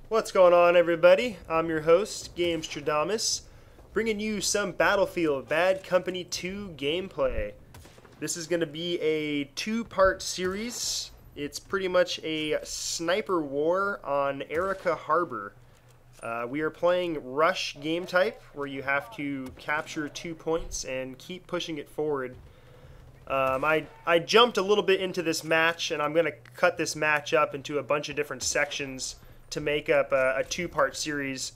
What's going on, everybody? I'm your host, Gamestradamus, bringing you some Battlefield Bad Company 2 gameplay. This is going to be a two-part series. It's pretty much a sniper war on Erica Harbor. We are playing Rush game type, where you have to capture 2 points and keep pushing it forward. I jumped a little bit into this match, and I'm going to cut this match up into a bunch of different sections to make up a two-part series.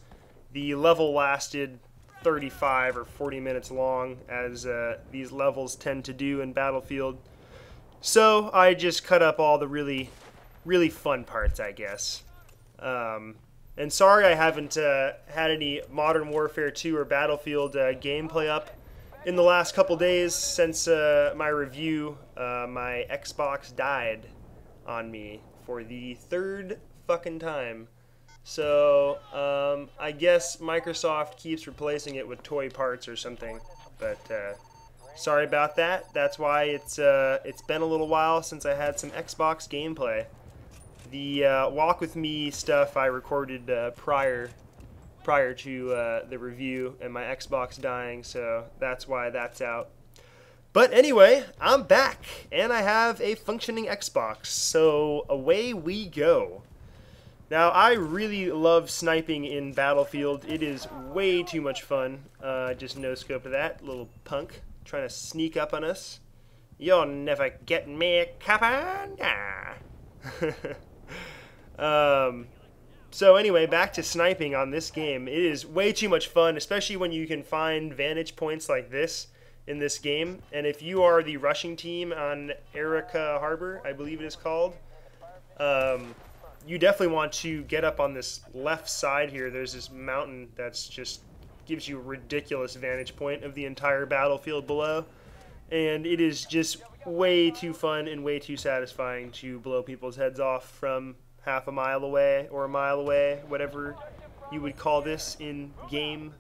The level lasted 35 or 40 minutes long, as these levels tend to do in Battlefield. So I just cut up all the really fun parts, I guess. And sorry I haven't had any Modern Warfare 2 or Battlefield gameplay up in the last couple days since my review. My Xbox died on me for the third fucking time. So I guess Microsoft keeps replacing it with toy parts or something, but sorry about that. That's why it's been a little while since I had some Xbox gameplay. The Walk With Me stuff I recorded prior to the review and my Xbox dying, so that's why that's out. But anyway, I'm back, and I have a functioning Xbox, so away we go. Now, I really love sniping in Battlefield. It is way too much fun. Just no scope of that. Little punk trying to sneak up on us. You'll never get me, copper. So anyway, back to sniping on this game. It is way too much fun, especially when you can find vantage points like this in this game. And if you are the rushing team on Erica Harbor, I believe it is called, you definitely want to get up on this left side here. There's this mountain that's just gives you a ridiculous vantage point of the entire battlefield below. And it is just way too fun and way too satisfying to blow people's heads off from half a mile away or a mile away, whatever you would call this in game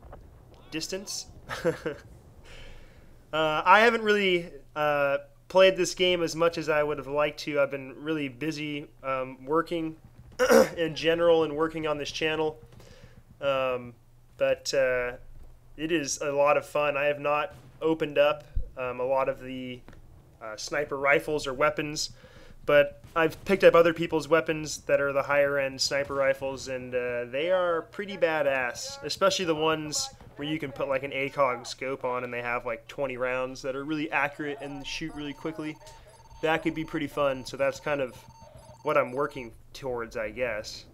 distance. I haven't really played this game as much as I would have liked to. I've been really busy working in general and working on this channel, but it is a lot of fun. I have not opened up a lot of the sniper rifles or weapons, but I've picked up other people's weapons that are the higher end sniper rifles, and they are pretty badass, especially the ones where you can put like an ACOG scope on and they have like 20 rounds that are really accurate and shoot really quickly. That could be pretty fun, so that's kind of what I'm working towards, I guess.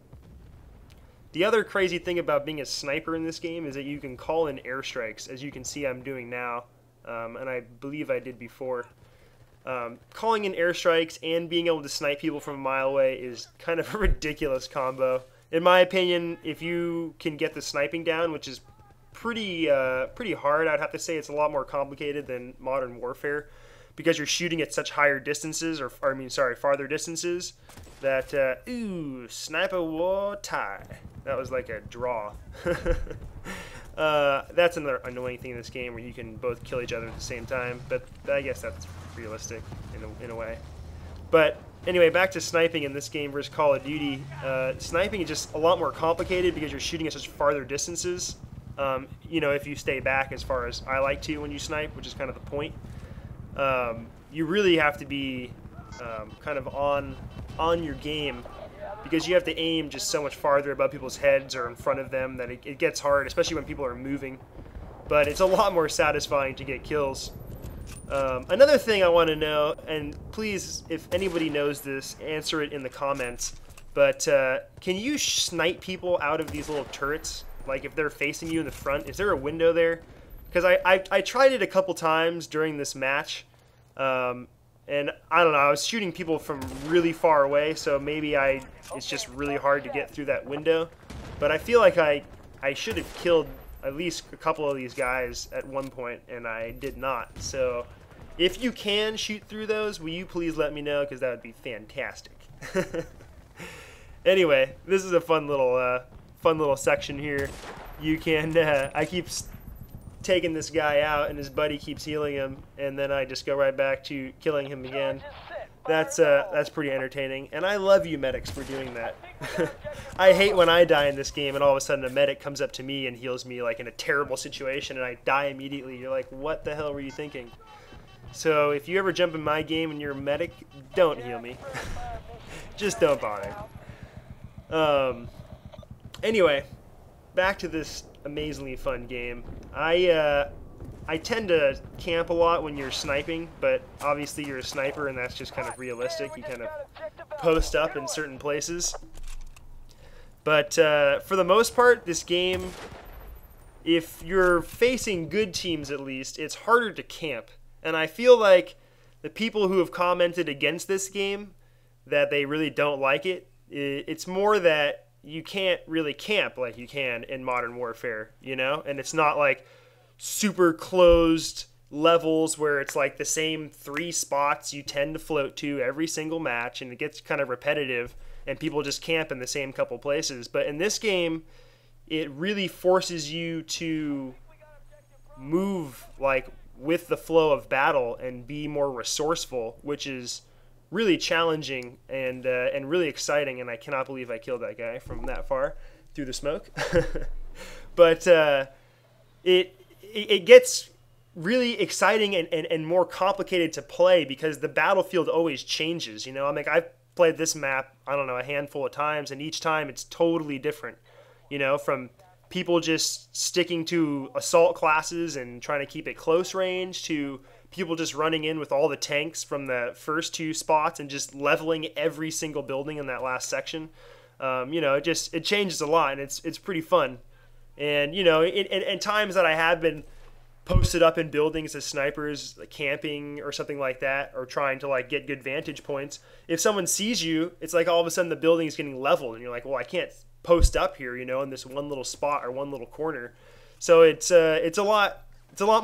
The other crazy thing about being a sniper in this game is that you can call in airstrikes, as you can see I'm doing now, and I believe I did before. Calling in airstrikes and being able to snipe people from a mile away is kind of a ridiculous combo. In my opinion, if you can get the sniping down, which is pretty hard, I'd have to say it's a lot more complicated than Modern Warfare, because you're shooting at such higher distances, farther distances, that, ooh, sniper war tie. That was like a draw. That's another annoying thing in this game, where you can both kill each other at the same time, but I guess that's realistic in a way. But anyway, back to sniping in this game versus Call of Duty. Sniping is just a lot more complicated because you're shooting at such farther distances. You know, if you stay back as far as I like to when you snipe, which is kind of the point. You really have to be kind of on your game, because you have to aim just so much farther above people's heads or in front of them that it gets hard, especially when people are moving. But it's a lot more satisfying to get kills. Another thing I want to know, and please, if anybody knows this, answer it in the comments, but can you snipe people out of these little turrets? Like if they're facing you in the front, is there a window there? Because I tried it a couple times during this match, and I don't know, I was shooting people from really far away, so maybe it's just really hard to get through that window. But I feel like I should have killed at least a couple of these guys at one point, and I did not. So if you can shoot through those, will you please let me know, because that would be fantastic. Anyway, this is a fun little section here. You can I keep taking this guy out, and his buddy keeps healing him, and then I just go right back to killing him again. That's pretty entertaining, and I love you medics for doing that. I hate when I die in this game and all of a sudden a medic comes up to me and heals me like in a terrible situation and I die immediately. You're like, what the hell were you thinking? So if you ever jump in my game and you're a medic, don't heal me. Just don't bother. Anyway, back to this amazingly fun game. I tend to camp a lot when you're sniping, but obviously you're a sniper and that's just kind of realistic. You kind of post up in certain places. But for the most part, this game, if you're facing good teams at least, it's harder to camp. And I feel like the people who have commented against this game, that they really don't like it, it's more that you can't really camp like you can in Modern Warfare, you know? And it's not like super closed levels where it's like the same 3 spots you tend to float to every single match, and it gets kind of repetitive and people just camp in the same couple places. But in this game, it really forces you to move like with the flow of battle and be more resourceful, which is really challenging and really exciting. And I cannot believe I killed that guy from that far through the smoke. But it gets really exciting and more complicated to play because the battlefield always changes. You know, I mean, I've played this map, I don't know, a handful of times, and each time it's totally different. You know, from people just sticking to assault classes and trying to keep it close range to people just running in with all the tanks from the first 2 spots and just leveling every single building in that last section. You know, it changes a lot, and it's pretty fun. And, you know, in times that I have been posted up in buildings as snipers, like camping or something like that, or trying to like get good vantage points, if someone sees you, it's like all of a sudden the building is getting leveled and you're like, well, I can't post up here, you know, in this one little spot or one little corner. So it's a lot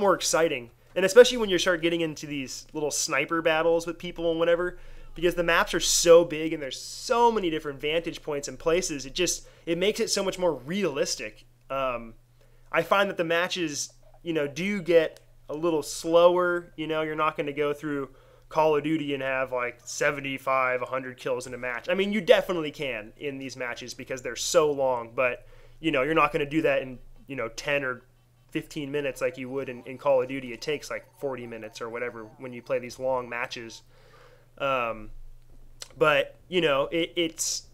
more exciting. And especially when you start getting into these little sniper battles with people and whatever, because the maps are so big and there's so many different vantage points and places, it makes it so much more realistic. I find that the matches, you know, do get a little slower. You know, you're not going to go through Call of Duty and have like 75, 100 kills in a match. I mean, you definitely can in these matches because they're so long, but, you know, you're not going to do that in, you know, 10 or 15 minutes like you would in Call of Duty. It takes like 40 minutes or whatever when you play these long matches. But, you know, it's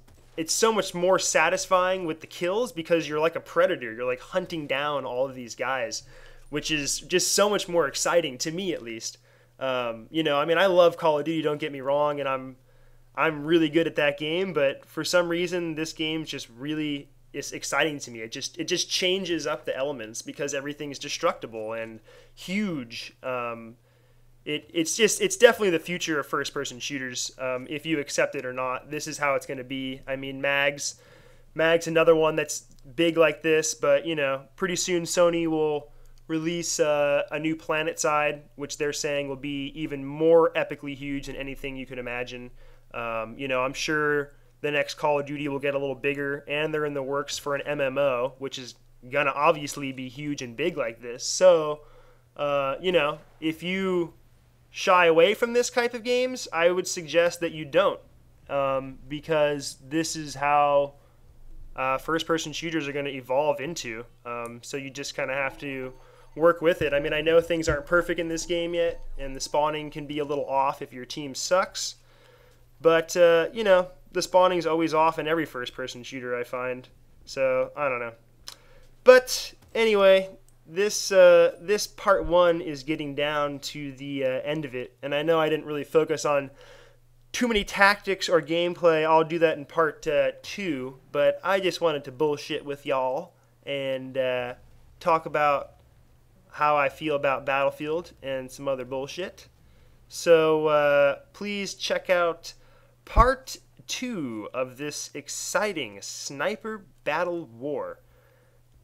so much more satisfying with the kills because you're like a predator. You're like hunting down all of these guys, which is just so much more exciting to me, at least. You know, I mean, I love Call of Duty, don't get me wrong, and I'm really good at that game, but for some reason this game's just really is exciting to me. It just changes up the elements because everything's destructible and huge. It's definitely the future of first-person shooters. If you accept it or not, this is how it's going to be. I mean, Mag's another one that's big like this, but, you know, pretty soon Sony will release a new PlanetSide, which they're saying will be even more epically huge than anything you could imagine. You know, I'm sure the next Call of Duty will get a little bigger, and they're in the works for an MMO, which is going to obviously be huge and big like this. So, you know, if you shy away from this type of games, I would suggest that you don't, because this is how first-person shooters are going to evolve into. So you just kind of have to work with it. I mean, I know things aren't perfect in this game yet, and the spawning can be a little off if your team sucks, but, you know, the spawning's always off in every first-person shooter, I find. So, I don't know. But, anyway, this part 1 is getting down to the end of it, and I know I didn't really focus on too many tactics or gameplay. I'll do that in part 2, but I just wanted to bullshit with y'all and talk about how I feel about Battlefield and some other bullshit. So please check out part 2 of this exciting sniper battle war.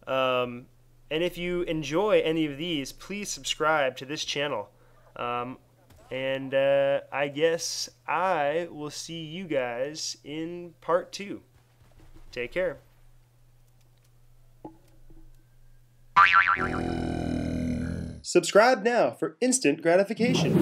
And if you enjoy any of these, please subscribe to this channel. And I guess I will see you guys in part 2. Take care. Subscribe now for instant gratification.